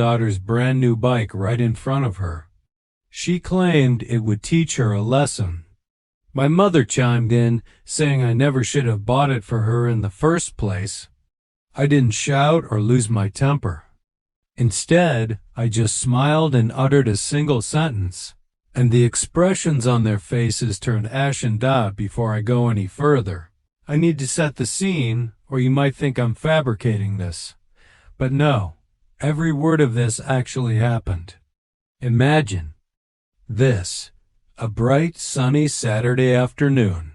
daughter's brand new bike right in front of her. She claimed it would teach her a lesson. My mother chimed in, saying I never should have bought it for her in the first place. I didn't shout or lose my temper. Instead, I just smiled and uttered a single sentence, and the expressions on their faces turned ashen dot. Before I go any further, I need to set the scene, or you might think I'm fabricating this. But no, every word of this actually happened. Imagine this, a bright, sunny Saturday afternoon.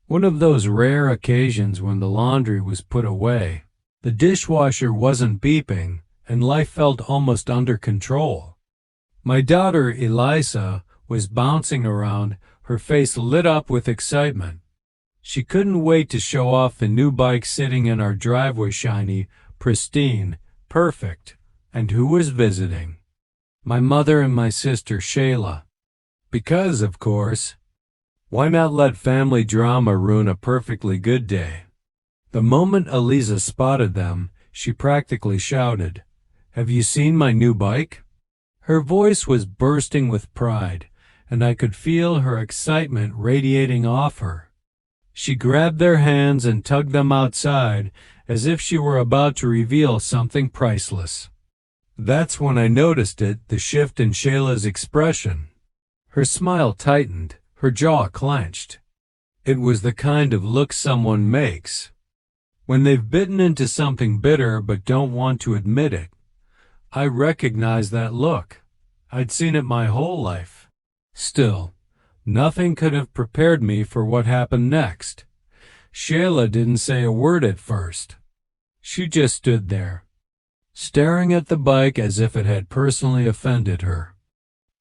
One of those rare occasions when the laundry was put away, the dishwasher wasn't beeping, and life felt almost under control. My daughter, Eliza, was bouncing around, her face lit up with excitement. She couldn't wait to show off the new bike sitting in our driveway, shiny, pristine, perfect. And who was visiting? My mother and my sister, Shayla. Because, of course, why not let family drama ruin a perfectly good day? The moment Eliza spotted them, she practically shouted, "Have you seen my new bike?" Her voice was bursting with pride, and I could feel her excitement radiating off her. She grabbed their hands and tugged them outside as if she were about to reveal something priceless. That's when I noticed it, the shift in Shayla's expression. Her smile tightened, her jaw clenched. It was the kind of look someone makes when they've bitten into something bitter but don't want to admit it. I recognized that look. I'd seen it my whole life. Still, nothing could have prepared me for what happened next. Shayla didn't say a word at first. She just stood there, staring at the bike as if it had personally offended her.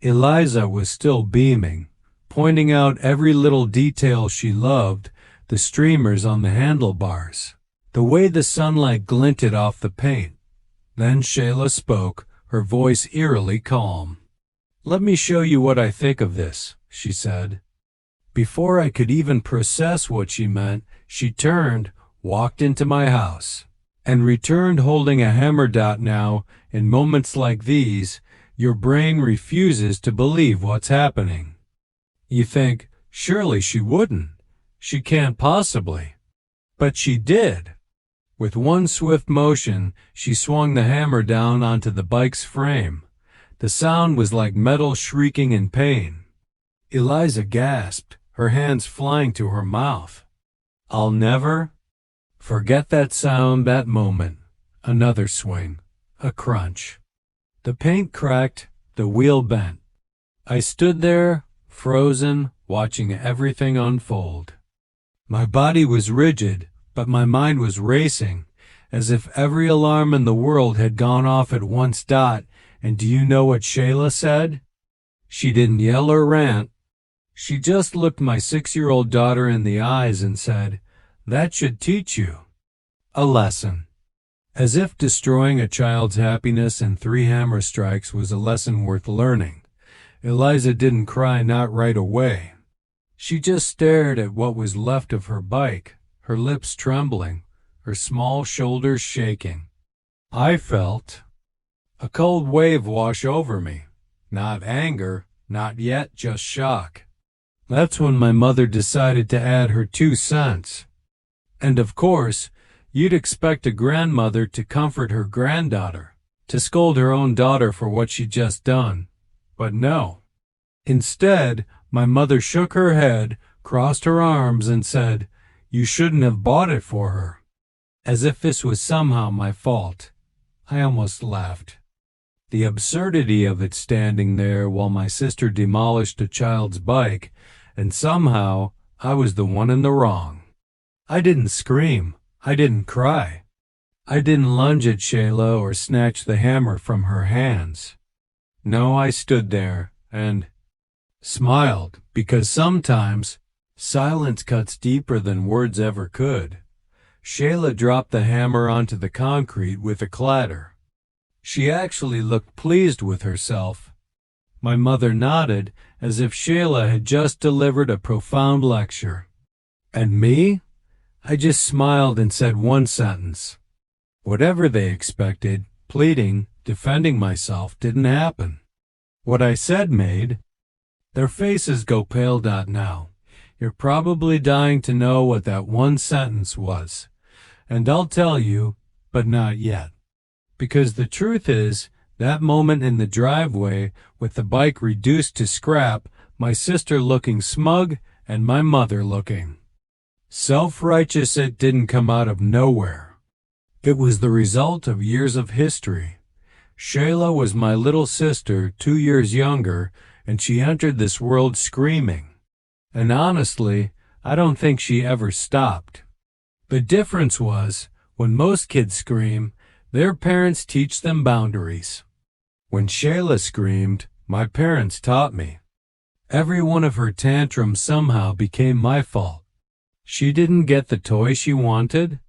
Eliza was still beaming, pointing out every little detail she loved, the streamers on the handlebars, the way the sunlight glinted off the paint. Then Shayla spoke, her voice eerily calm. "Let me show you what I think of this," she said. Before I could even process what she meant, she turned, walked into my house, and returned holding a hammer. Now, in moments like these, your brain refuses to believe what's happening. You think, surely she wouldn't. She can't possibly. But she did. With one swift motion, she swung the hammer down onto the bike's frame. The sound was like metal shrieking in pain. Eliza gasped, her hands flying to her mouth. I'll never forget that sound, that moment. Another swing, a crunch. The paint cracked, the wheel bent. I stood there, frozen, watching everything unfold. My body was rigid, but my mind was racing, as if every alarm in the world had gone off at once. And do you know what Shayla said? She didn't yell or rant. She just looked my 6-year-old daughter in the eyes and said, "That should teach you a lesson." As if destroying a child's happiness in 3 hammer strikes was a lesson worth learning. Eliza didn't cry, not right away. She just stared at what was left of her bike, her lips trembling, her small shoulders shaking. I felt a cold wave wash over me. Not anger, not yet, just shock. That's when my mother decided to add her 2 cents. And of course, you'd expect a grandmother to comfort her granddaughter, to scold her own daughter for what she'd just done. But no. Instead, my mother shook her head, crossed her arms, and said, "You shouldn't have bought it for her." As if this was somehow my fault. I almost laughed. The absurdity of it, standing there while my sister demolished a child's bike, and somehow I was the one in the wrong. I didn't scream. I didn't cry. I didn't lunge at Shayla or snatch the hammer from her hands. No, I stood there and smiled, because sometimes silence cuts deeper than words ever could. Shayla dropped the hammer onto the concrete with a clatter. She actually looked pleased with herself. My mother nodded, as if Shayla had just delivered a profound lecture. And me? I just smiled and said one sentence. Whatever they expected, pleading, defending myself didn't happen. What I said made their faces go pale. Now, you're probably dying to know what that one sentence was. And I'll tell you, but not yet. Because the truth is, that moment in the driveway with the bike reduced to scrap, my sister looking smug and my mother looking self-righteous, it didn't come out of nowhere. It was the result of years of history. Shayla was my little sister, 2 years younger, and she entered this world screaming. And honestly, I don't think she ever stopped. The difference was, when most kids scream, their parents teach them boundaries. When Shayla screamed, my parents taught me. Every one of her tantrums somehow became my fault. She didn't get the toy she wanted.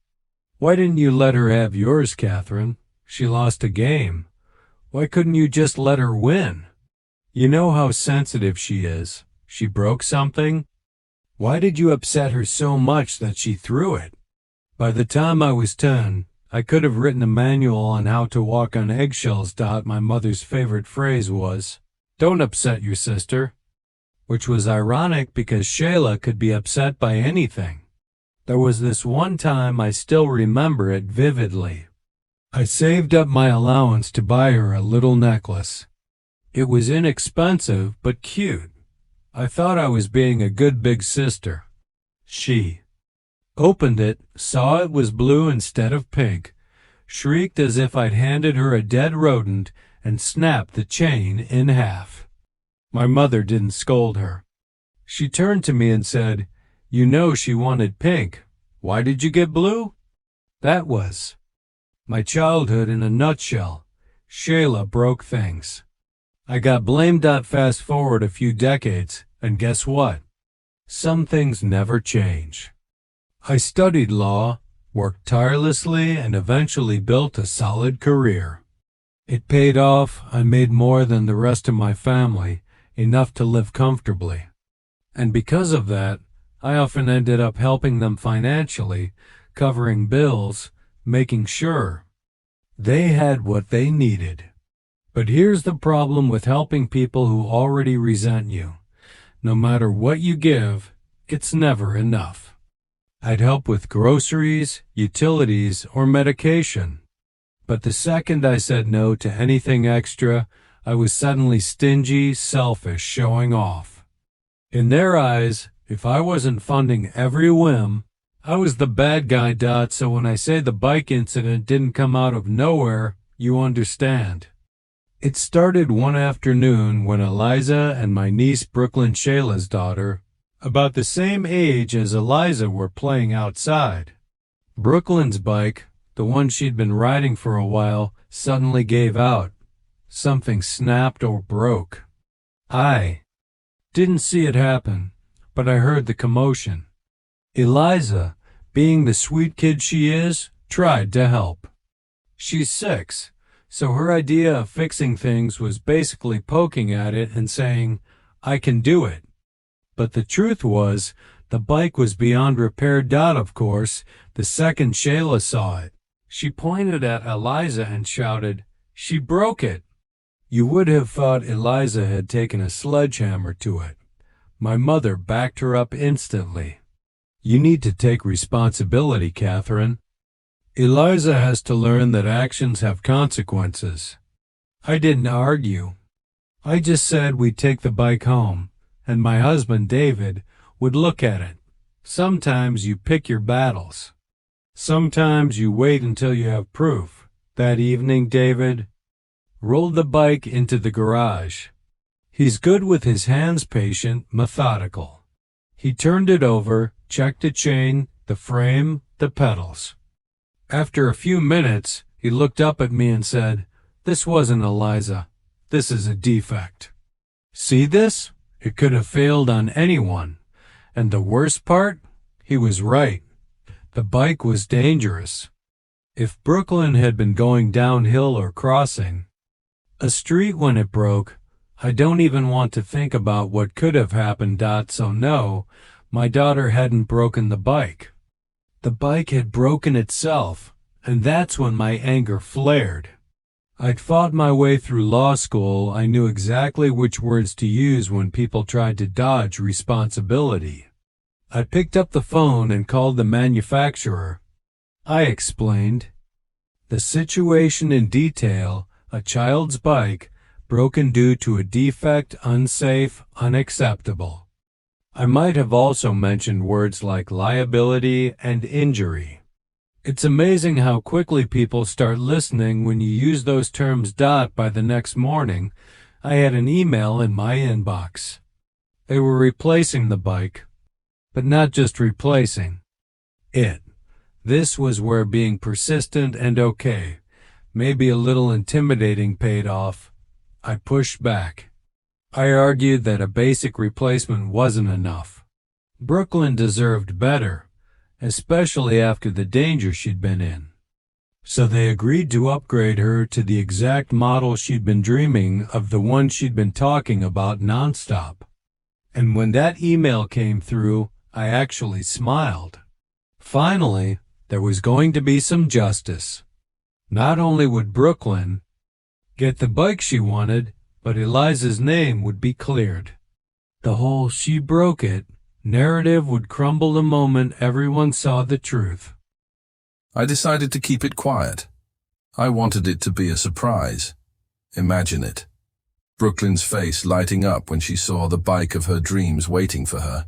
Why didn't you let her have yours, Catherine? She lost a game. Why couldn't you just let her win? You know how sensitive she is. She broke something. Why did you upset her so much that she threw it? By the time I was 10, I could have written a manual on how to walk on eggshells. My mother's favorite phrase was, "Don't upset your sister," which was ironic because Shayla could be upset by anything. There was this one time, I still remember it vividly. I saved up my allowance to buy her a little necklace. It was inexpensive but cute. I thought I was being a good big sister. She opened it, saw it was blue instead of pink, shrieked as if I'd handed her a dead rodent, and snapped the chain in half. My mother didn't scold her. She turned to me and said, "You know she wanted pink. Why did you get blue?" That was my childhood in a nutshell. Shayla broke things. I got blamed. Fast forward a few decades, and guess what? Some things never change. I studied law, worked tirelessly, and eventually built a solid career. It paid off. I made more than the rest of my family, enough to live comfortably. And because of that, I often ended up helping them financially, covering bills, making sure they had what they needed. But here's the problem with helping people who already resent you. No matter what you give, it's never enough. I'd help with groceries, utilities, or medication. But the second I said no to anything extra, I was suddenly stingy, selfish, showing off. In their eyes, if I wasn't funding every whim, I was the bad guy. So when I say the bike incident didn't come out of nowhere, you understand. It started one afternoon when Eliza and my niece Brooklyn, Shayla's daughter, about the same age as Eliza, were playing outside. Brooklyn's bike, the one she'd been riding for a while, suddenly gave out. Something snapped or broke. I didn't see it happen, but I heard the commotion. Eliza, being the sweet kid she is, tried to help. She's 6. So her idea of fixing things was basically poking at it and saying, "I can do it." But the truth was, the bike was beyond repair. Of course, the second Shayla saw it, she pointed at Eliza and shouted, "She broke it." You would have thought Eliza had taken a sledgehammer to it. My mother backed her up instantly. "You need to take responsibility, Catherine. Eliza has to learn that actions have consequences." I didn't argue. I just said we'd take the bike home, and my husband, David, would look at it. Sometimes you pick your battles. Sometimes you wait until you have proof. That evening, David rolled the bike into the garage. He's good with his hands, patient, methodical. He turned it over, checked the chain, the frame, the pedals. After a few minutes, he looked up at me and said, "This wasn't Eliza. This is a defect. See this? It could have failed on anyone." And the worst part? He was right. The bike was dangerous. If Brooklyn had been going downhill or crossing a street when it broke, I don't even want to think about what could have happened. So no, my daughter hadn't broken the bike. The bike had broken itself, and that's when my anger flared. I'd fought my way through law school. I knew exactly which words to use when people tried to dodge responsibility. I picked up the phone and called the manufacturer. I explained the situation in detail: a child's bike, broken due to a defect, unsafe, unacceptable. I might have also mentioned words like liability and injury. It's amazing how quickly people start listening when you use those terms. By the next morning, I had an email in my inbox. They were replacing the bike, but not just replacing it. This was where being persistent and okay, maybe a little intimidating, paid off. I pushed back. I argued that a basic replacement wasn't enough. Brooklyn deserved better, especially after the danger she'd been in. So they agreed to upgrade her to the exact model she'd been dreaming of, the one she'd been talking about nonstop. And when that email came through, I actually smiled. Finally, there was going to be some justice. Not only would Brooklyn get the bike she wanted, but Eliza's name would be cleared. The whole "she broke it" narrative would crumble the moment everyone saw the truth. I decided to keep it quiet. I wanted it to be a surprise. Imagine it. Brooklyn's face lighting up when she saw the bike of her dreams waiting for her.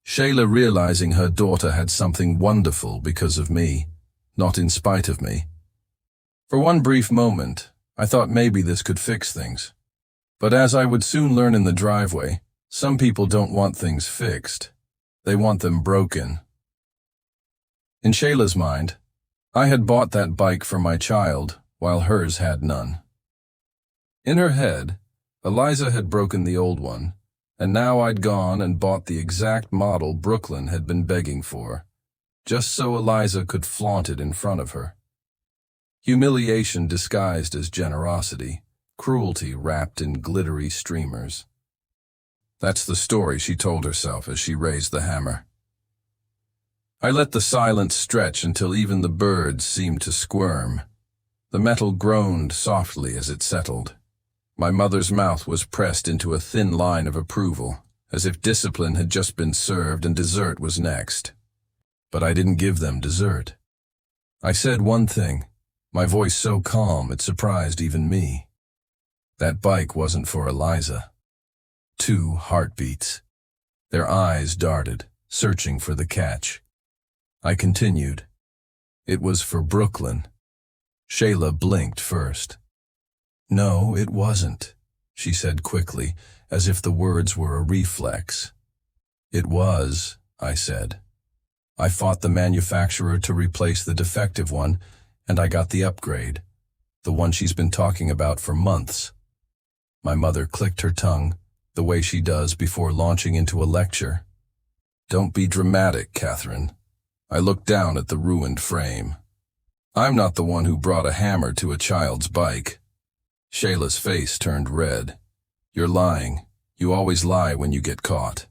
Shayla realizing her daughter had something wonderful because of me, not in spite of me. For one brief moment, I thought maybe this could fix things. But as I would soon learn in the driveway, some people don't want things fixed. They want them broken. In Shayla's mind, I had bought that bike for my child, while hers had none. In her head, Eliza had broken the old one, and now I'd gone and bought the exact model Brooklyn had been begging for, just so Eliza could flaunt it in front of her. Humiliation disguised as generosity, cruelty wrapped in glittery streamers. That's the story she told herself as she raised the hammer. I let the silence stretch until even the birds seemed to squirm. The metal groaned softly as it settled. My mother's mouth was pressed into a thin line of approval, as if discipline had just been served and dessert was next. But I didn't give them dessert. I said one thing, my voice so calm it surprised even me. That bike wasn't for Eliza. 2 heartbeats. Their eyes darted, searching for the catch. I continued. It was for Brooklyn. Shayla blinked first. No, it wasn't, she said quickly, as if the words were a reflex. It was, I said. I fought the manufacturer to replace the defective one, and I got the upgrade, the one she's been talking about for months. My mother clicked her tongue, the way she does before launching into a lecture. Don't be dramatic, Catherine. I looked down at the ruined frame. I'm not the one who brought a hammer to a child's bike. Shayla's face turned red. You're lying. You always lie when you get caught.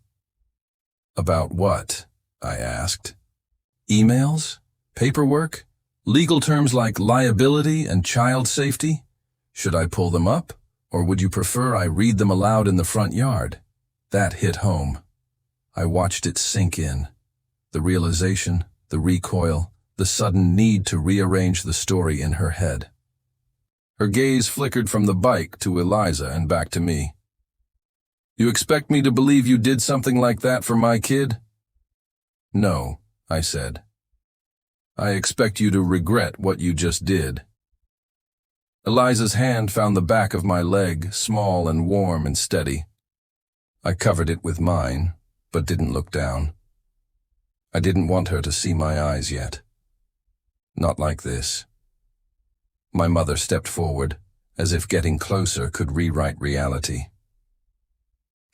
About what? I asked. Emails? Paperwork? Legal terms like liability and child safety? Should I pull them up? Or would you prefer I read them aloud in the front yard? That hit home. I watched it sink in. The realization, the recoil, the sudden need to rearrange the story in her head. Her gaze flickered from the bike to Eliza and back to me. You expect me to believe you did something like that for my kid? No, I said. I expect you to regret what you just did. Eliza's hand found the back of my leg, small and warm and steady. I covered it with mine, but didn't look down. I didn't want her to see my eyes yet. Not like this. My mother stepped forward, as if getting closer could rewrite reality.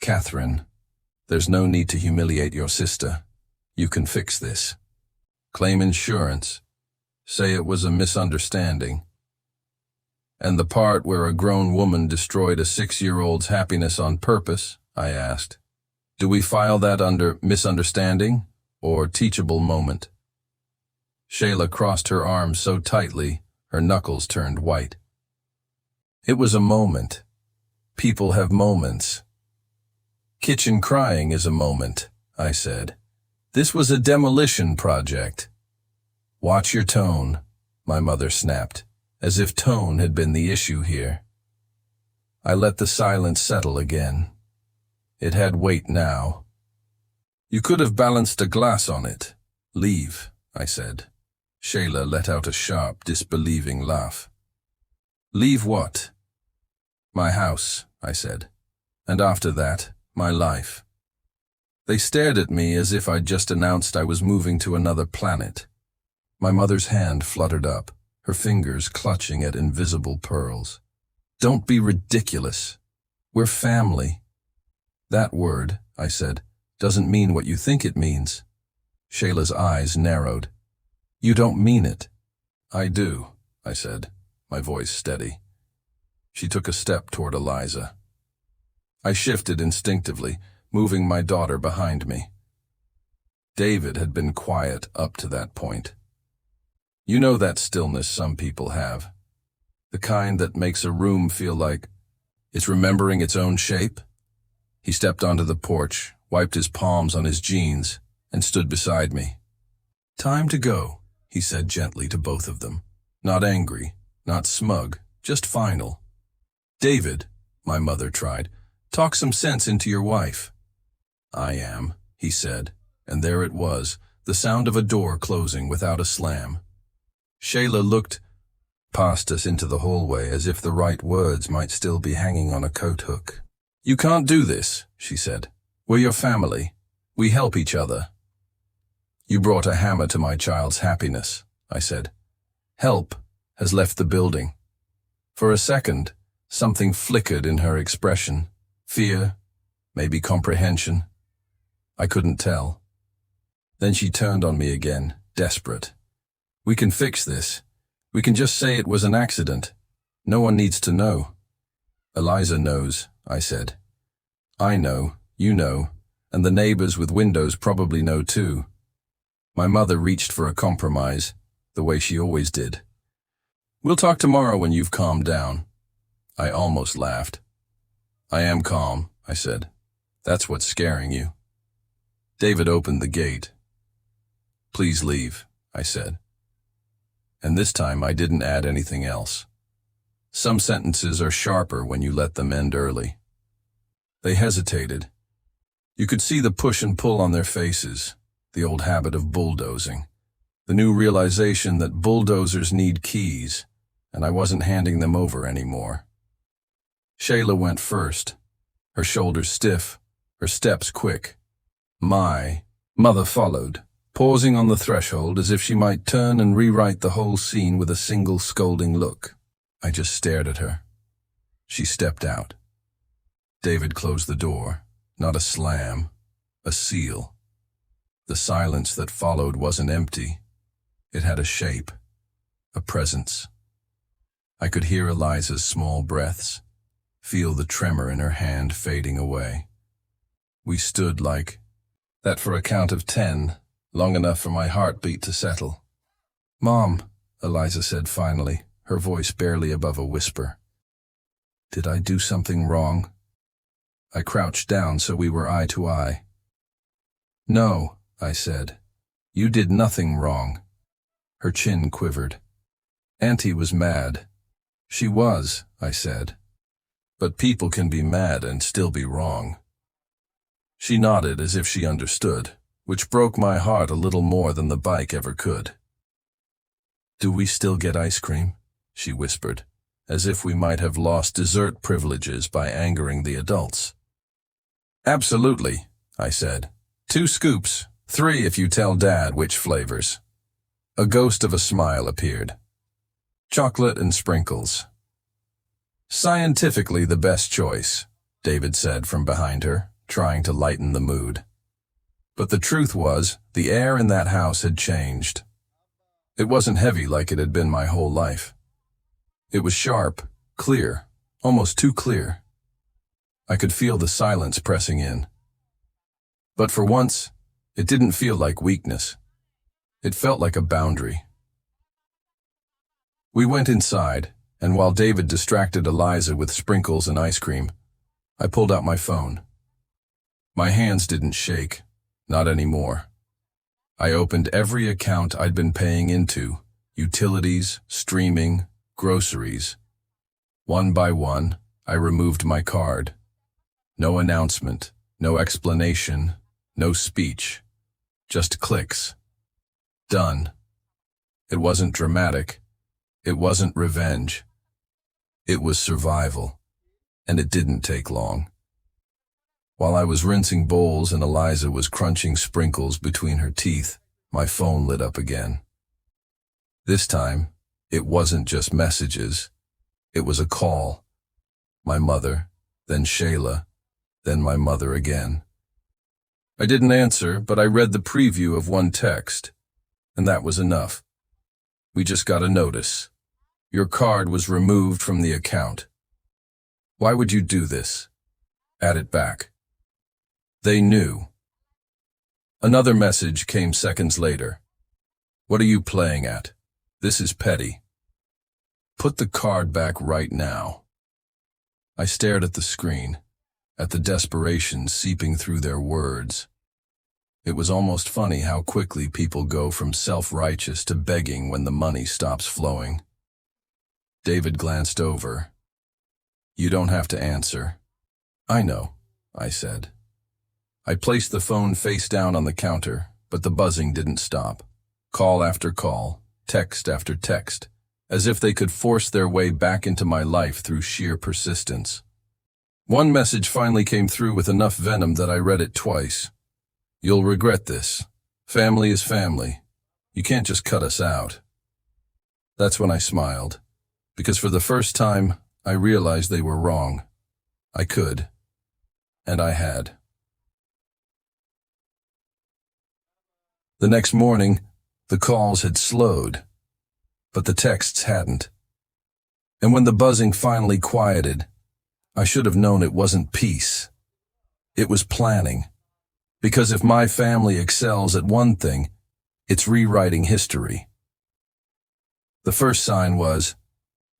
Catherine, there's no need to humiliate your sister. You can fix this. Claim insurance. Say it was a misunderstanding. And the part where a grown woman destroyed a 6-year-old's happiness on purpose, I asked. Do we file that under misunderstanding or teachable moment? Shayla crossed her arms so tightly, her knuckles turned white. It was a moment. People have moments. Kitchen crying is a moment, I said. This was a demolition project. Watch your tone, my mother snapped, as if tone had been the issue here. I let the silence settle again. It had weight now. You could have balanced a glass on it. Leave, I said. Shayla let out a sharp, disbelieving laugh. Leave what? My house, I said. And after that, my life. They stared at me as if I'd just announced I was moving to another planet. My mother's hand fluttered up, her fingers clutching at invisible pearls. Don't be ridiculous. We're family. That word, I said, doesn't mean what you think it means. Shayla's eyes narrowed. You don't mean it. I do, I said, my voice steady. She took a step toward Eliza. I shifted instinctively, moving my daughter behind me. David had been quiet up to that point. You know that stillness some people have. The kind that makes a room feel like it's remembering its own shape. He stepped onto the porch, wiped his palms on his jeans, and stood beside me. Time to go, he said gently to both of them. Not angry, not smug, just final. David, my mother tried, talk some sense into your wife. I am, he said, and there it was, the sound of a door closing without a slam. Shayla looked past us into the hallway as if the right words might still be hanging on a coat hook. You can't do this, she said. We're your family. We help each other. You brought a hammer to my child's happiness, I said. Help has left the building. For a second, something flickered in her expression. Fear, maybe comprehension. I couldn't tell. Then she turned on me again, desperate. We can fix this. We can just say it was an accident. No one needs to know. Eliza knows, I said. I know, you know, and the neighbors with windows probably know too. My mother reached for a compromise, the way she always did. We'll talk tomorrow when you've calmed down. I almost laughed. I am calm, I said. That's what's scaring you. David opened the gate. Please leave, I said. And this time I didn't add anything else. Some sentences are sharper when you let them end early. They hesitated. You could see the push and pull on their faces, the old habit of bulldozing, the new realization that bulldozers need keys, and I wasn't handing them over anymore. Shayla went first, her shoulders stiff, her steps quick. My mother followed, pausing on the threshold as if she might turn and rewrite the whole scene with a single scolding look. I just stared at her. She stepped out. David closed the door, not a slam, a seal. The silence that followed wasn't empty. It had a shape, a presence. I could hear Eliza's small breaths, feel the tremor in her hand fading away. We stood like that for a count of 10, long enough for my heartbeat to settle. Mom, Eliza said finally, her voice barely above a whisper. Did I do something wrong? I crouched down so we were eye to eye. No, I said. You did nothing wrong. Her chin quivered. Auntie was mad. She was, I said. But people can be mad and still be wrong. She nodded as if she understood, which broke my heart a little more than the bike ever could. Do we still get ice cream? She whispered, as if we might have lost dessert privileges by angering the adults. Absolutely, I said. 2 scoops, 3 if you tell Dad which flavors. A ghost of a smile appeared. Chocolate and sprinkles. Scientifically the best choice, David said from behind her, trying to lighten the mood. But the truth was, the air in that house had changed. It wasn't heavy like it had been my whole life. It was sharp, clear, almost too clear. I could feel the silence pressing in. But for once, it didn't feel like weakness. It felt like a boundary. We went inside, And while David distracted Eliza with sprinkles and ice cream, I pulled out my phone. My hands didn't shake, not anymore. I opened every account I'd been paying into, utilities, streaming, groceries. One by one, I removed my card. No announcement, no explanation, no speech. Just clicks. Done. It wasn't dramatic. It wasn't revenge. It was survival. And it didn't take long. While I was rinsing bowls and Eliza was crunching sprinkles between her teeth, my phone lit up again. This time, it wasn't just messages. It was a call. My mother, then Shayla, then my mother again. I didn't answer, but I read the preview of one text, and that was enough. We just got a notice. Your card was removed from the account. Why would you do this? Add it back. They knew. Another message came seconds later. What are you playing at? This is petty. Put the card back right now. I stared at the screen, at the desperation seeping through their words. It was almost funny how quickly people go from self-righteous to begging when the money stops flowing. David glanced over. You don't have to answer. I know, I said. I placed the phone face down on the counter, but the buzzing didn't stop. Call after call, text after text, as if they could force their way back into my life through sheer persistence. One message finally came through with enough venom that I read it twice. You'll regret this. Family is family. You can't just cut us out. That's when I smiled, because for the first time, I realized they were wrong. I could, and I had. The next morning, the calls had slowed, but the texts hadn't. And when the buzzing finally quieted, I should have known it wasn't peace. It was planning. Because if my family excels at one thing, it's rewriting history. The first sign was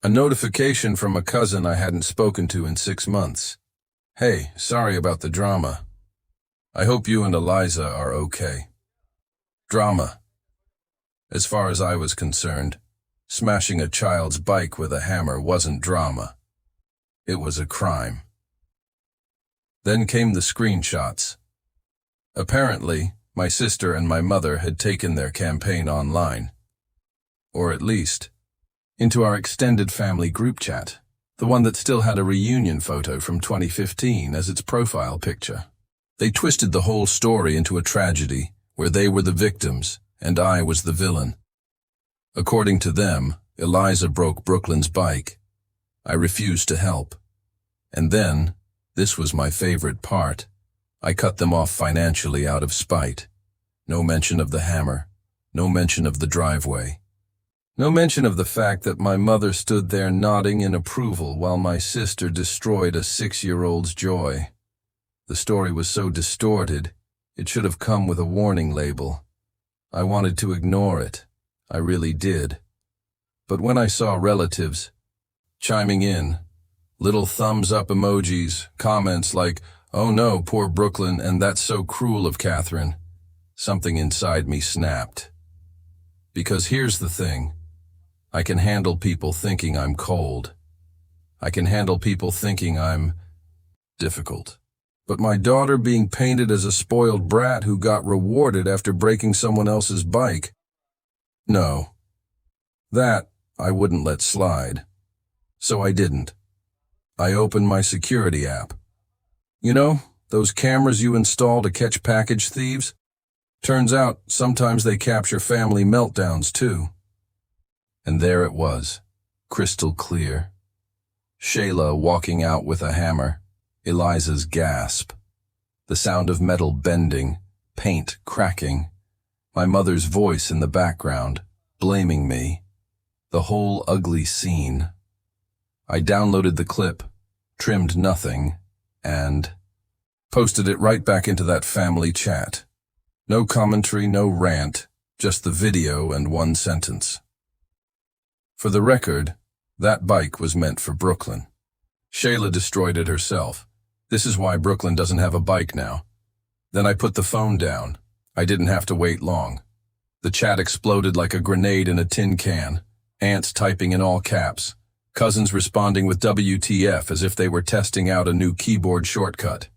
a notification from a cousin I hadn't spoken to in 6 months. Hey, sorry about the drama. I hope you and Eliza are okay. Drama. As far as I was concerned, smashing a child's bike with a hammer wasn't drama. It was a crime. Then came the screenshots. Apparently, my sister and my mother had taken their campaign online. Or at least, into our extended family group chat, the one that still had a reunion photo from 2015 as its profile picture. They twisted the whole story into a tragedy where they were the victims and I was the villain. According to them, Eliza broke Brooklyn's bike. I refused to help. And then, this was my favorite part, I cut them off financially out of spite. No mention of the hammer, no mention of the driveway. No mention of the fact that my mother stood there nodding in approval while my sister destroyed a 6-year-old's joy. The story was so distorted, it should have come with a warning label. I wanted to ignore it. I really did. But when I saw relatives chiming in, little thumbs-up emojis, comments like, "Oh no, poor Brooklyn, and that's so cruel of Catherine," something inside me snapped. Because here's the thing. I can handle people thinking I'm cold. I can handle people thinking I'm difficult. But my daughter being painted as a spoiled brat who got rewarded after breaking someone else's bike? No. That I wouldn't let slide. So I didn't. I opened my security app. You know, those cameras you install to catch package thieves? Turns out sometimes they capture family meltdowns too. And there it was, crystal clear. Shayla walking out with a hammer, Eliza's gasp, the sound of metal bending, paint cracking, my mother's voice in the background, blaming me, the whole ugly scene. I downloaded the clip, trimmed nothing, and posted it right back into that family chat. No commentary, no rant, just the video and one sentence. For the record, That bike was meant for Brooklyn. Shayla destroyed it herself. This is why Brooklyn doesn't have a bike now. Then I put the phone down. I didn't have to wait long. The chat exploded like a grenade in a tin can. Aunts typing in all caps. Cousins responding with WTF as if they were testing out a new keyboard shortcut.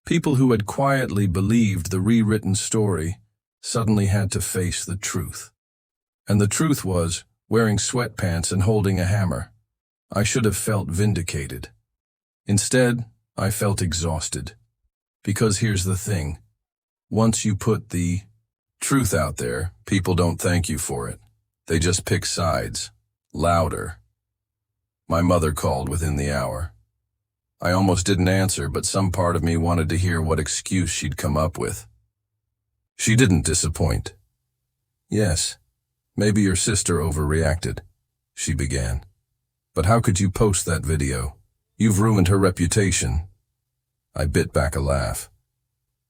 People who had quietly believed the rewritten story suddenly had to face the truth. And the truth was, wearing sweatpants and holding a hammer, I should have felt vindicated. Instead, I felt exhausted. Because here's the thing. Once you put the truth out there, people don't thank you for it. They just pick sides. Louder. My mother called within the hour. I almost didn't answer, but some part of me wanted to hear what excuse she'd come up with. She didn't disappoint. Yes, maybe your sister overreacted, she began. But how could you post that video? You've ruined her reputation. I bit back a laugh.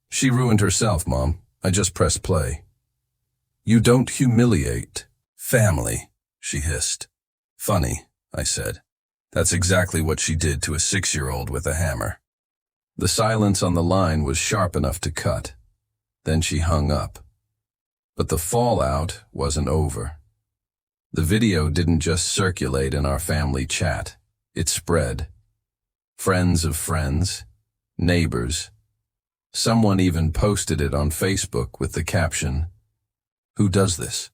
She ruined herself, Mom. I just pressed play. You don't humiliate family, she hissed. Funny, I said. That's exactly what she did to a 6-year-old with a hammer. The silence on the line was sharp enough to cut. Then she hung up. But the fallout wasn't over. The video didn't just circulate in our family chat. It spread. Friends of friends, neighbors. Someone even posted it on Facebook with the caption, "Who does this?"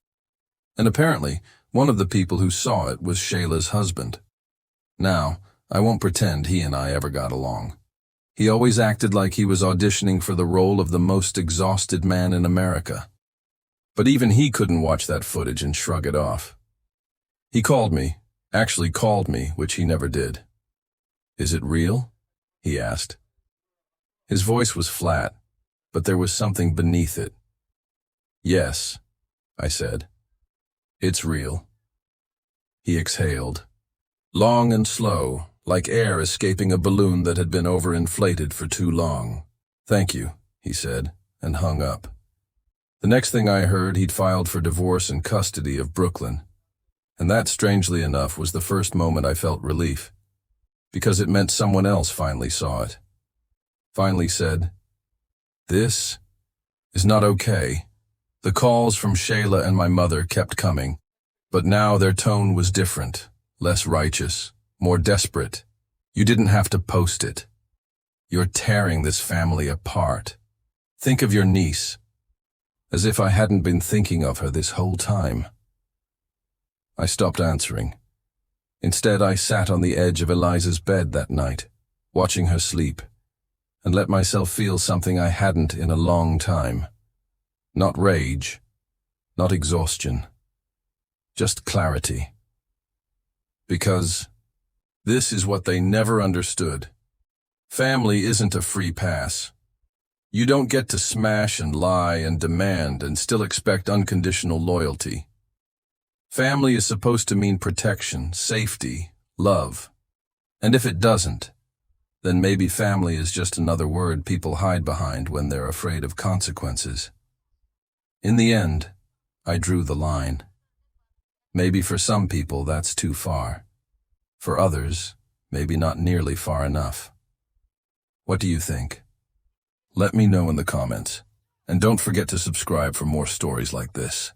And apparently, one of the people who saw it was Shayla's husband. Now, I won't pretend he and I ever got along. He always acted like he was auditioning for the role of the most exhausted man in America. But even he couldn't watch that footage and shrug it off. He called me, which he never did. Is it real? He asked. His voice was flat, but there was something beneath it. Yes, I said. It's real. He exhaled. Long and slow, like air escaping a balloon that had been overinflated for too long. Thank you, he said, and hung up. The next thing I heard, he'd filed for divorce and custody of Brooklyn. And that, strangely enough, was the first moment I felt relief, because it meant someone else finally saw it. Finally said, "This is not okay." The calls from Shayla and my mother kept coming, but now their tone was different. Less righteous, more desperate. You didn't have to post it. You're tearing this family apart. Think of your niece. As if I hadn't been thinking of her this whole time. I stopped answering. Instead, I sat on the edge of Eliza's bed that night, watching her sleep, and let myself feel something I hadn't in a long time. Not rage, not exhaustion, just clarity. Because this is what they never understood. Family isn't a free pass. You don't get to smash and lie and demand and still expect unconditional loyalty. Family is supposed to mean protection, safety, love. And if it doesn't, then maybe family is just another word people hide behind when they're afraid of consequences. In the end, I drew the line. Maybe for some people that's too far. For others, maybe not nearly far enough. What do you think? Let me know in the comments. And don't forget to subscribe for more stories like this.